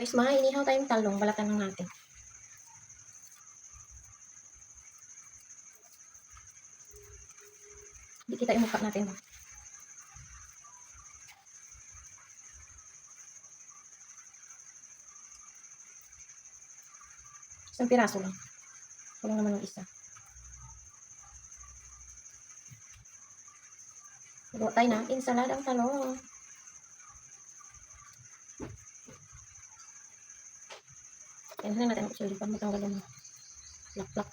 Guys, inihaw tayong talong. Balatan lang natin. Hindi kita yung mukha natin. Isang piraso lang. Walang naman yung isa. Gawa tayo ng ensaladang talong. Yan na natin ang chili para matanggal yung plak-plak.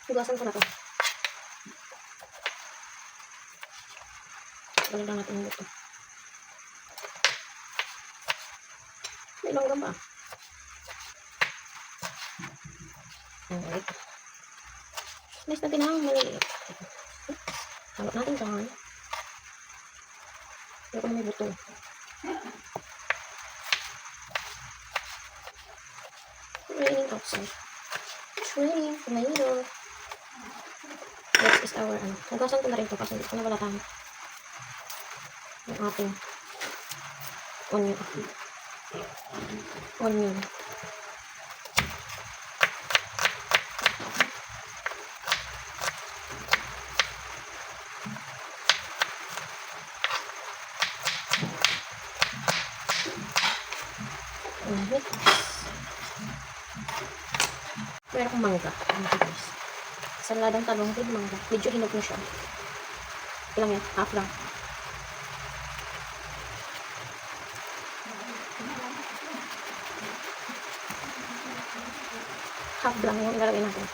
Hugasan ko na to. Balik lang natin ito. May langgam ba? Alright. Slice natin ang maliit. Halot natin dyan. Pero kung may buto. Raining outside. It's raining. Tomato. Next is our hugasan ko na rin ito kasi hindi ko nabalatan yung ating onion. Meron akong mangga. Saladang talong with mangga. Medyo hinog na siya. Ilang yan? Half lang. Half lang yung ilalagay natin.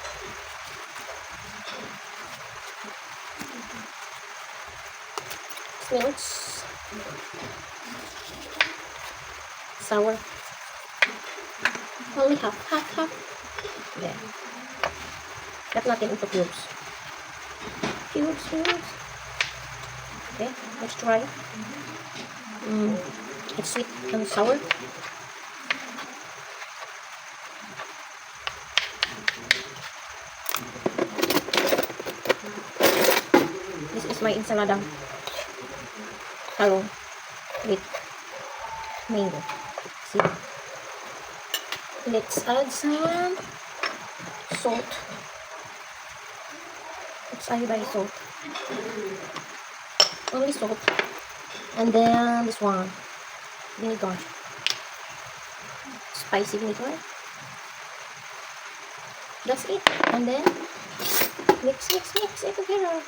Smells. Sour. Only half. There. Cut natin into cubes. Cubes. Okay, let's try. It's sweet and sour. This is my ensaladang talong with mango. See? Let's add some salt. I buy salt. Only salt. And then this one. Vinegar. Spicy vinegar. That's it. And then mix it together.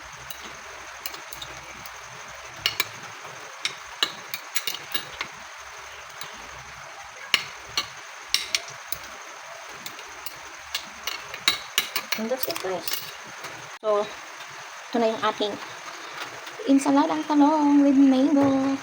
And that's it, guys. So, ito na yung ating ensaladang talong with mango.